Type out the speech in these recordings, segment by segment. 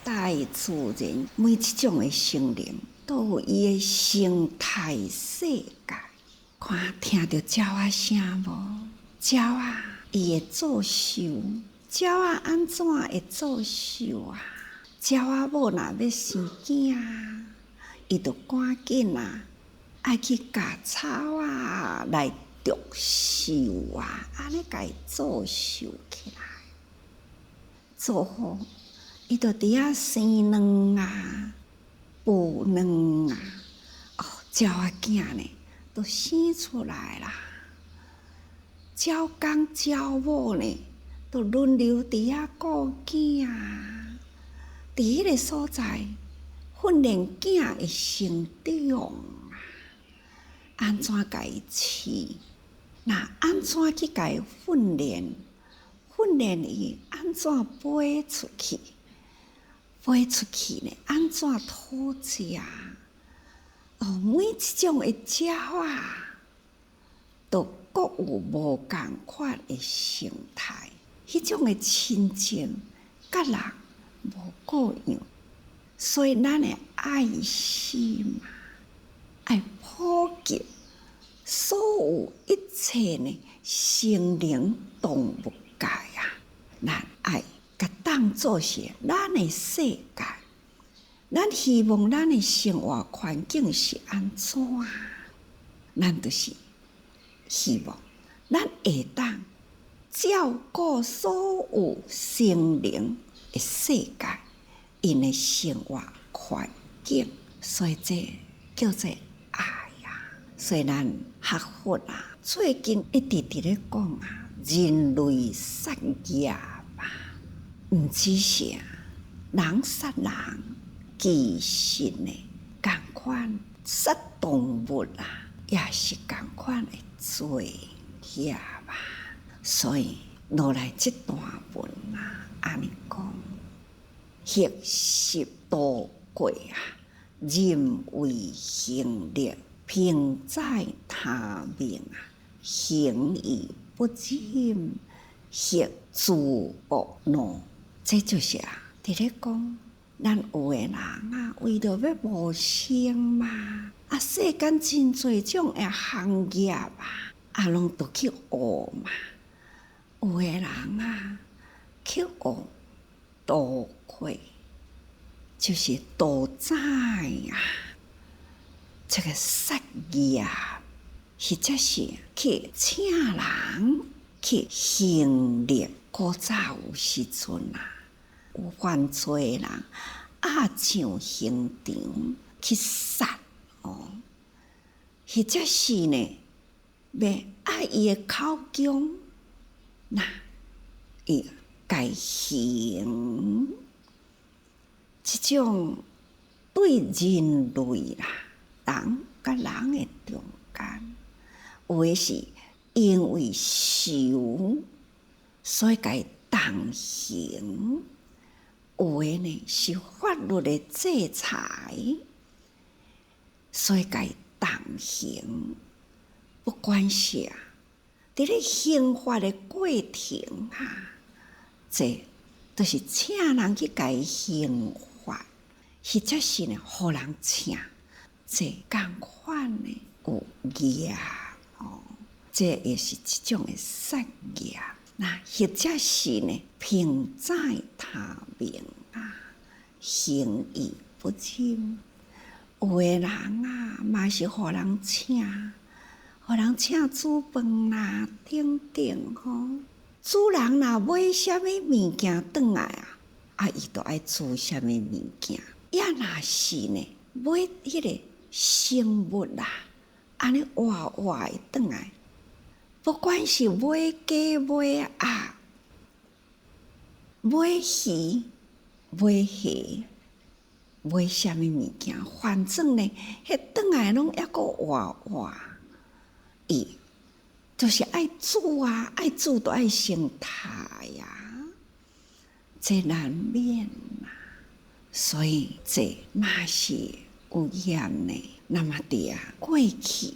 大自然每一种的生灵，都有伊的生态世界。看听到鸟仔声无？鸟仔伊会作秀，鸟仔安怎会作秀啊？鸟仔某若要生囝，伊就赶紧爱去甲草啊来着秀啊，安尼甲伊作秀起来，做好，伊就伫遐生卵啊，孵卵啊，鸟仔囝呢都生出来啦。鸟公鸟母呢，都轮流伫遐顾囝啊，伫迄个所在训练囝的成长啊，安怎甲伊饲？那安怎去甲伊训练？训练伊安怎飞出去？飞出去呢？安怎讨食？每一种的鸟啊，都各有无共款的生态，迄种的亲情甲人无个样，所以咱的爱心爱普及所有一切呢生灵动物界啊，咱爱甲当作是咱的世界。咱希望咱的生活环境是安怎？咱就是希望咱会当照顾所有生灵的世界，因的生活环境，所以这叫做爱啊。所以咱学佛啊，最近一直伫咧讲啊，人类杀业吧，毋只是人杀人，其实呢，共款杀动物啊，也是共款的罪业吧。所以落来这段文啊，安尼讲，学习度过啊，人为行力，平在他命啊，行义不尽，学自恶怒，这就是伫咧讲。咱有的人啊，为着要谋生嘛，世间真侪种的行业啊，拢都去学嘛。有的人啊，去学渡过，就是渡载啊，这个杀业，或者是去请人去行力。古早有时阵啊，有犯罪人上刑场去杀或者是呢，要爱伊的口供，那伊该行这种对人类啦，人甲人的中间，有的是因为仇，所以该当刑。有的呢是法律的制裁，所以该当刑。不管是伫咧刑法的过程这都是请人去改刑法，或者是呢，互人请，这共款的有业这也是一种的杀业。那或者是呢，平在他命行义不尽。有的人嘛是互人请煮饭啦，等等主人若买啥物物件转来伊就爱煮啥物物件。也若是呢，买迄个生物啦，安尼活活的转来。不管是买鸡、买鸭、买鱼、买虾、买啥物物件，反正呢，迄转来拢抑个活活，伊就是爱煮爱煮都爱生态这难免所以这嘛是有验呢。那么过去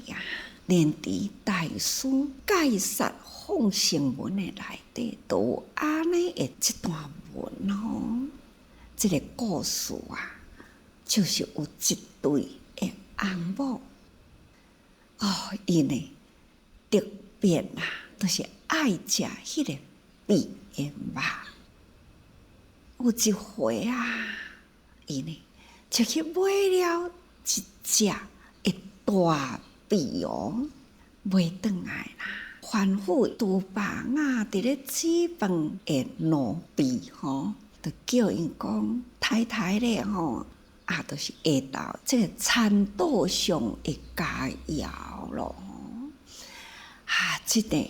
莲池大师介绍放生文的内底，都有安尼的一段文这个故事啊，就是有一对的翁某，伊呢特别啦，就是爱食迄个鳖的肉。有一回啊，伊呢就去买了一只的大鳖哦，买转来啦。反复厨房啊，伫咧煮饭的老鳖吼，就叫因讲太太咧吼，就是下昼这个餐桌上会加肴咯。这个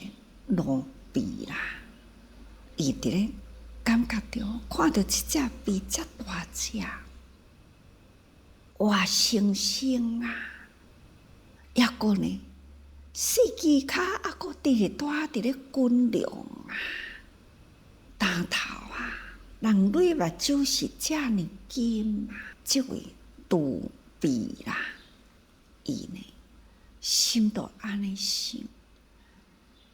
老鳖啦，伊伫咧感觉着看到这只鳖遮大只，活生生啊，抑个呢，四肢骹抑个直直大伫咧滚凉啊，当头啊，人类目睭是遮尔金啊，这位杜鳖啦，伊呢心都安尼想。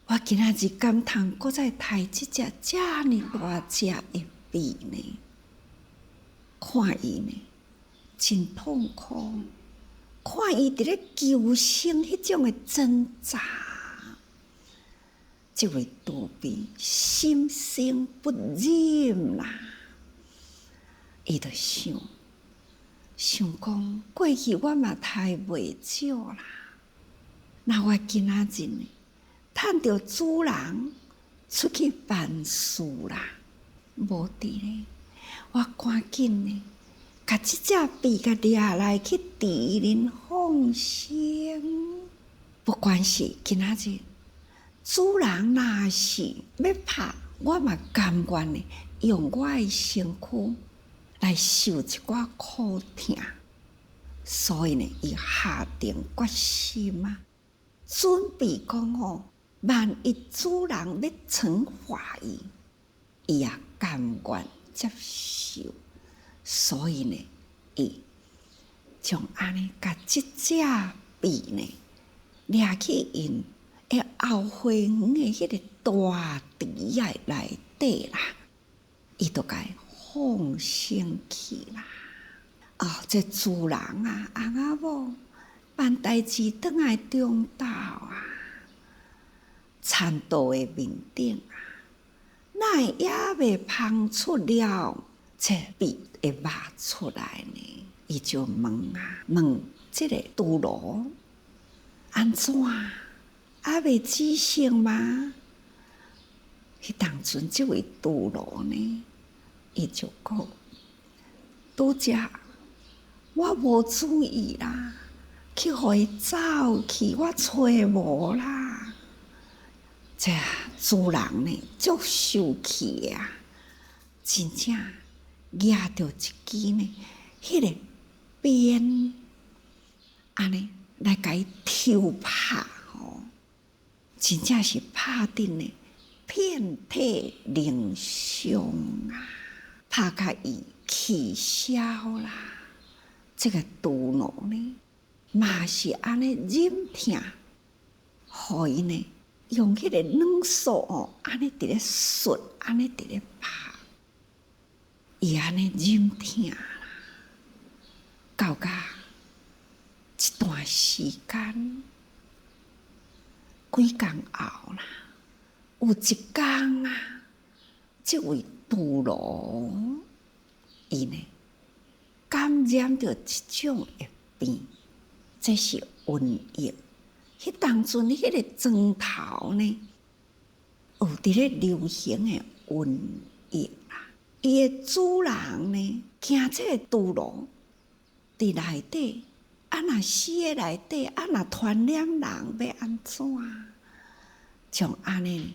我今仔日敢通搁再杀即只遮尔大只的鳖呢？看伊呢，真痛苦，看伊伫咧求生迄种的挣扎，这位杜鳖心生不忍啦，伊就想讲，过去我嘛杀袂少啦，那我今仔日呢？趁着主人出去办事啦，无伫咧，我赶紧呢，甲即只鳖甲掠来去治人放生。不管是今仔日主人若是要拍，我嘛甘愿呢，用我的身躯来受一寡苦痛。所以呢，伊下定决心啊，准备讲万一主人要惩罚伊，伊也甘愿接受。所以呢，伊将安尼甲即只鳖呢掠去因的后花园的迄个大池仔内底啦，伊就甲伊放生去啦。这主人啊，翁仔某办代志转来中昼啊。餐桌的面顶啊，哪会也未芳出了这鳖的肉出来呢？伊就问这个拄罗安怎还未煮成吗？迄当阵这位拄罗呢，伊就讲：拄则我无注意啦，去互伊走去，我找无啦。这主人呢，足生气啊！真正抓着一支呢，迄个鞭，安尼来甲伊抽拍吼，真正是拍得呢遍体鳞伤啊，拍甲伊气消啦。这个拄罗呢，嘛是安尼忍痛，互伊呢。用迄个软扫安尼伫咧捽，安尼伫咧拍，伊安尼忍痛啦，到甲一段时间，几工后啦，有一天啊，这位拄罗伊呢感染着一种的病，这是瘟疫。迄当阵，迄个庄头呢，有伫咧流行的瘟疫啦。伊的主人呢，惊这个拄罗伫内底，若死喺内底，若传染人，要安怎？像安尼，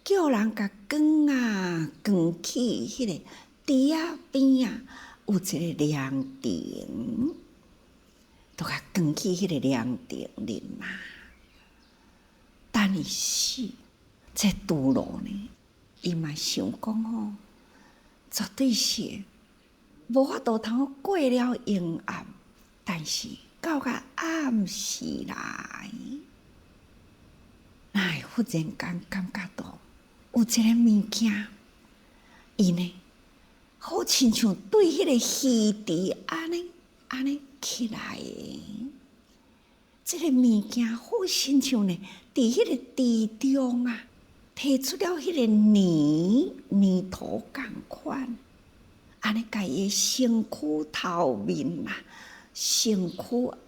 叫人甲扛啊扛去迄个池仔边啊，有一个凉亭，都甲扛去迄个凉亭啉嘛。但是这拄罗呢，伊嘛想讲绝对是无法度通过了阴暗，但是到甲暗时来，哪会忽然间感觉到有一个物件，伊呢，好亲像对迄个鱼池安尼起来的。即个物件好亲像呢，伫迄个池中啊，摕出了迄个泥土共款，安尼甲伊的身躯头面啦、身躯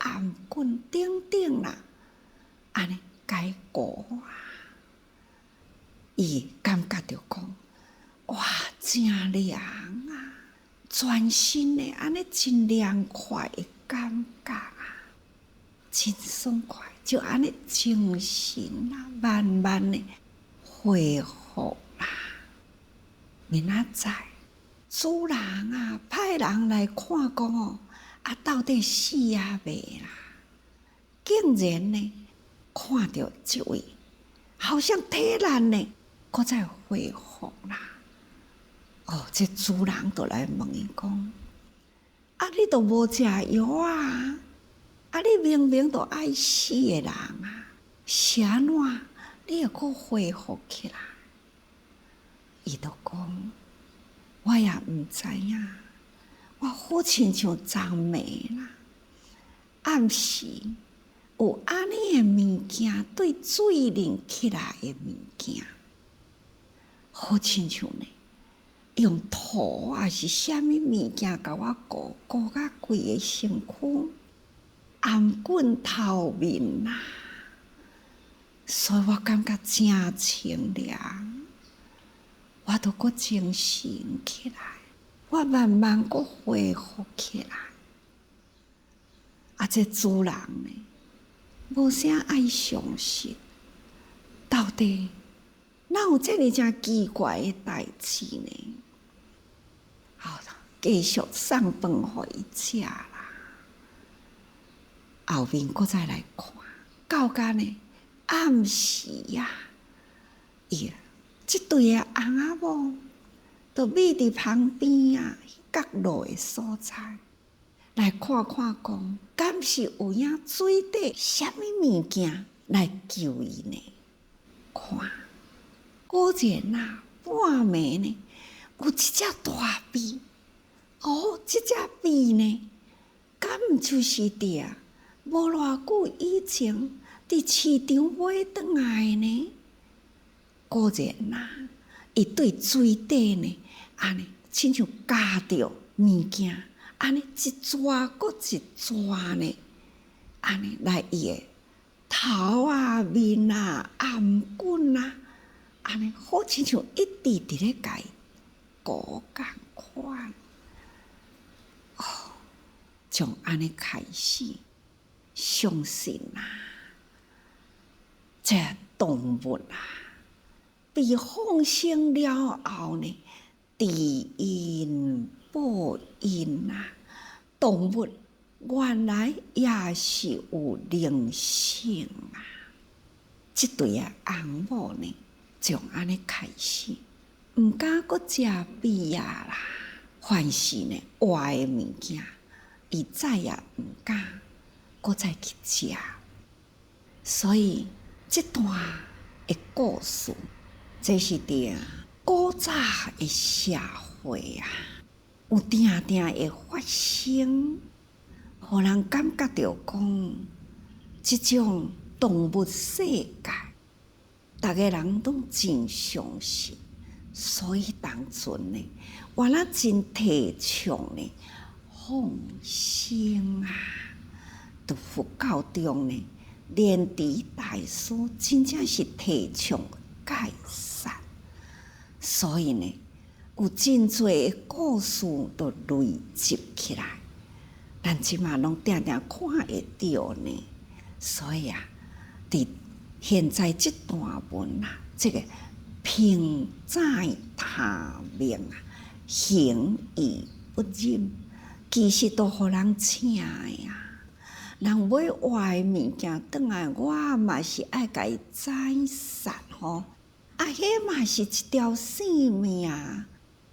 颔棍等等啦，安尼甲伊顾啊，伊感觉着讲，哇，真凉啊！全身的安尼真凉快的感觉啊，真爽快，就安尼精神啊，慢慢的恢复啦。明仔载，主人啊，派人来看讲哦，啊，到底死啊未啦？竟然呢，看到这位，好像体力呢，搁再恢复啦。哦，这主人就来问伊讲：啊，你都无食药啊？啊，你明明都爱死的人啊，是安怎你又搁恢复起来？伊就讲：我也毋知影，我好亲像昨暝啦，暗时有安尼的物件对水淋起来的物件，好亲像呢。用土还是虾米物件甲我顾甲规个身躯，颔棍头面啦，所以我感觉真清凉，我都搁精神起来，我慢慢搁恢复起来。啊，这主人呢，无啥爱相信，到底哪有这么正奇怪的代志呢？好，继续送饭互伊食啦。后面搁再来看，到甲呢暗时啊，伊即对的翁仔某，就覕伫旁边啊，角落的所在，来看看讲，敢是有影水底虾米物件来救伊呢？看，果然啊，半暝呢。有一只大鳖，哦，这只鳖呢，敢毋就是伫无偌久以前伫市场买转来的呢？果然啊，伊对水底呢，安尼亲像夹着物件，安尼一抓搁一抓呢，安尼来伊的头啊、面啊、颔棍啊，安尼好亲像一直伫咧甲伊顾共款，哦，从安尼开始，相信啊，这动物啊，被放生了后呢，知因报因啊，动物原来也是有灵性啊。这对啊翁某呢，从安尼开始。毋敢搁食鳖啊啦，凡是呢活的物件，伊再也毋敢搁再去食。所以这段的故事，这是伫古早的社会啊，有定定会发生，互人感觉到讲，即种动物世界，逐个人拢真相信。所以当阵呢，原来真提倡呢放生啊，伫佛教中呢，莲池大师真正是提倡戒杀，所以呢，有真侪的故事都累积起来，咱即马拢定定看会到呢。所以啊，伫现在这段文啊，这个。平在他命啊，行义不忍，其实都互人请的啊。人买坏物件转来，我嘛是爱甲伊宰杀吼。啊，迄嘛是一条性命啊。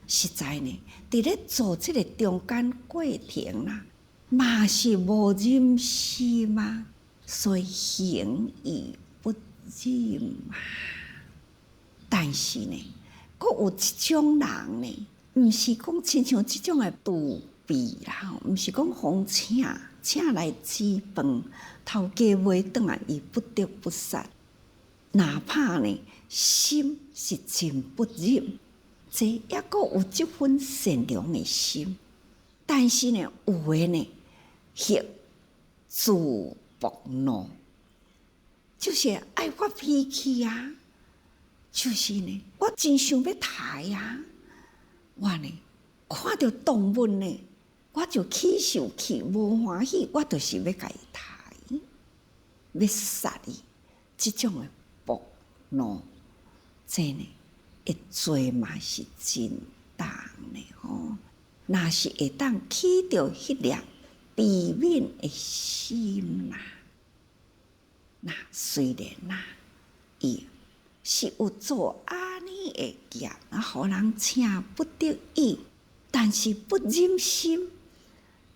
实在呢，伫咧做即个中间过程啦，嘛是无忍心嘛，所以行义不忍啊。但是呢，佫有一种人呢，毋是讲亲像即种诶杜比啦，毋是讲互请来煮饭，头家买转来伊不得不杀。哪怕呢心是真不忍，这抑阁有即份善良诶心，但是呢有诶呢迄自暴怒，就是爱发脾气啊，就是呢我真想要杀啊，我呢看到动物呢我就起受气，无欢喜，我就是要甲伊杀，要杀伊，即种诶暴怒，这呢会做嘛是真重呢吼。若是会当起着迄粒悲悯诶心啦，那虽然啦，伊是有做安尼诶业，互人请不得已，但是不忍心。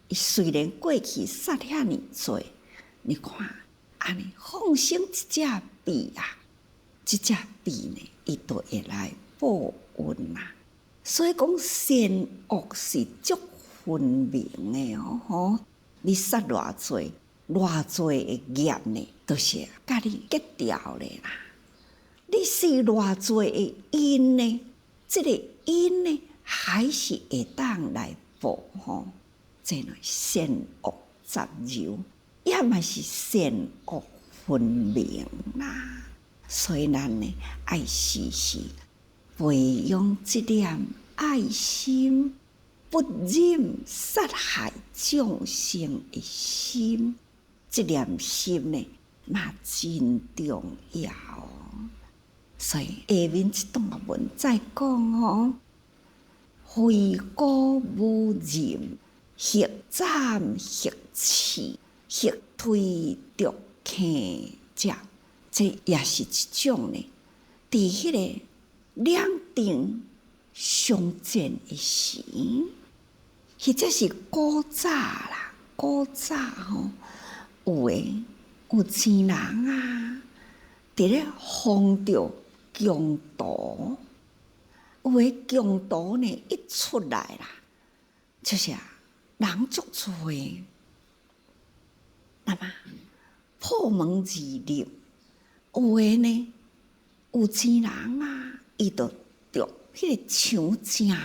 伊虽然过去杀遐尼多，你看安尼放生一只鳖啊，即只鳖呢，伊都会来报恩啦。所以讲善恶是足分明的哦，吼！你杀偌多的业呢，都是甲你结掉咧啦。你是偌多的因呢，这个因呢，还是会当来报吼。这呢善恶杂糅，也嘛是善恶分明啦。所以咱呢，爱时时培养这点爱心，不忍杀害众生的心，这点心呢，嘛真重要。所以下面这段文再讲哦，非古无任。血斩血刺，血推毒坑者，这也是一种呢。伫迄个两定相见的时，或者是古早啦，古早吼，有诶有钱人啊，伫咧防着强盗，有诶强盗呢一出来啦，就是人足多，那么破门而入，有诶呢，有钱人啊，伊就着迄个墙真悬，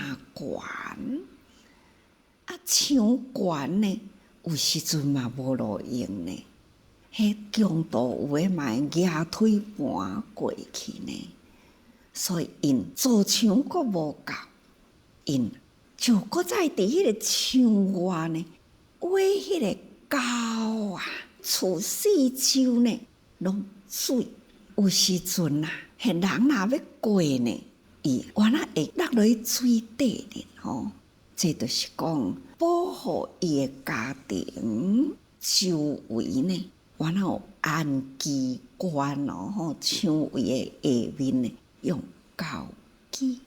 啊墙悬呢，有时阵嘛无路用呢，迄强盗有诶嘛会举腿搬过去呢，所以因做墙阁无够，因就搁再伫迄个墙外呢，挖迄个沟啊，厝四周呢拢水。有时阵啊，迄人若要过呢，伊原来会落落去水底呢吼。这就是讲保护伊诶家庭周围呢，原来有安机关哦吼，墙围诶下面呢用高机，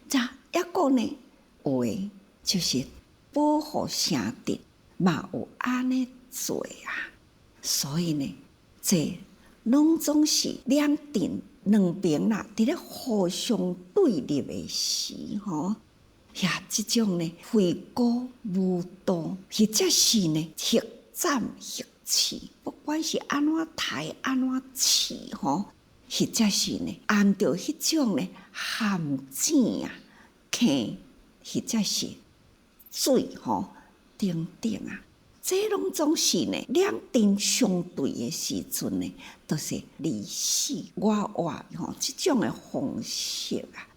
咋抑个呢？有诶，就是保护城镇，嘛有安尼做啊。所以呢，这拢总是两定两边啦，伫咧互相对立诶时吼，也即种呢，非古无道，或者是呢，血斩血刺，不管是安怎杀安怎刺吼，或者是呢，按照迄种呢陷阱啊，坑。或者是水吼等等啊，这拢总是呢两定相对的时阵呢，都是你死我活吼，这种的方式啊，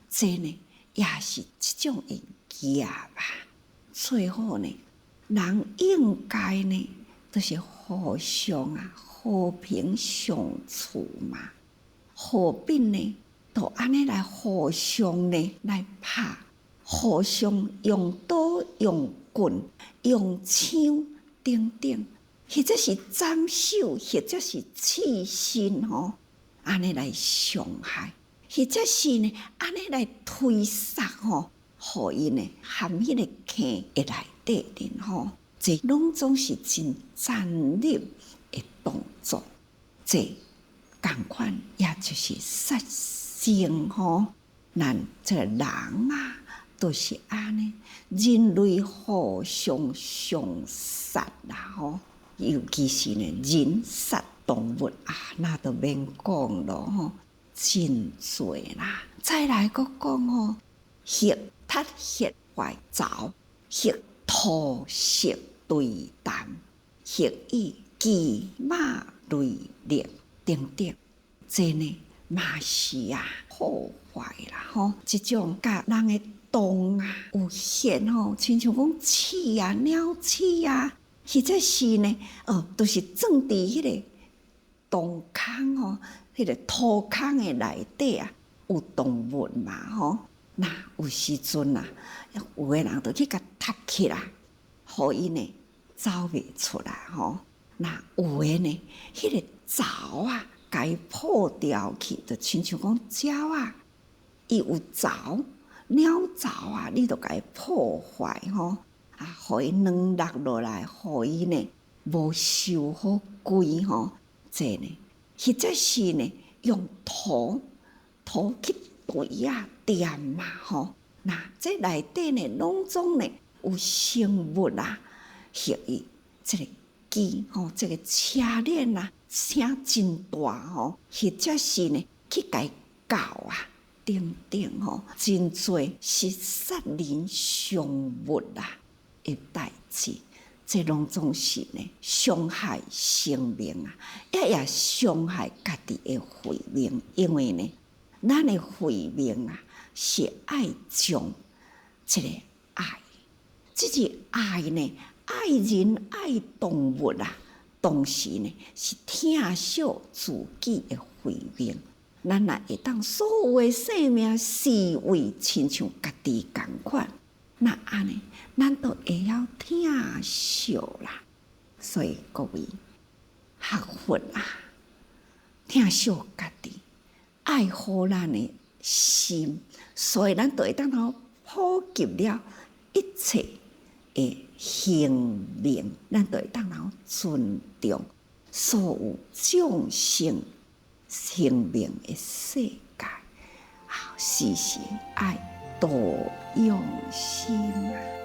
这呢也是这种的业啊。最后呢，人应该呢都是互相啊和平相处嘛，何必呢都安尼来互相呢来拍。互相用刀、用棍、用枪等等，或者是斩首，或者是刺身吼，安尼来伤害，或者是呢安尼来推杀吼，互伊呢含迄个坑会内底哩吼，这拢总是真残忍的动作。这共款，也就是杀生吼，咱这个人啊。就是安尼，人类互相相杀啦吼，尤其是呢人杀动物啊，那都免讲咯吼，真多啦。再来佫讲吼，血踢血怀爪，血吐血对啖，血以鸡马类裂等等，这呢嘛是啊破坏啦吼，即种甲人的动啊有限吼，亲像讲鼠啊、鸟鼠啊，或者是呢，都是种伫迄个洞坑吼，迄个土坑的内底啊，有动物嘛吼。那有时阵啊，有个人就去甲踢起来，互伊呢走袂出来吼。那有个呢，迄个爪啊，甲伊破掉去，就亲像讲鸟啊，伊有爪，鸟爪啊，你就甲伊破坏吼，啊，互伊软落落来，互伊呢无受好规吼，这呢，或者是呢用土去堆啊垫嘛吼，那这内底呢拢总呢有生物啊，属于这个鸡吼，这个车链啊，声真大吼，或者是呢去甲伊咬啊，等等吼，真多是杀人伤物啊的代志。这拢总是呢伤害生命啊，也伤害家己的慧命，因为呢，咱的慧命啊是爱将这个爱，这个爱呢，爱人爱动物啊，同时呢是疼惜自己的慧命。咱若会当所有的生命视为亲像家己同款。那安尼，咱都会晓疼惜啦。所以各位学佛啊，疼惜家己，爱护咱的心，所以咱都会当普及了一切的行命，咱都会当尊重所有众生生命的世界。好，时时爱多用心啊。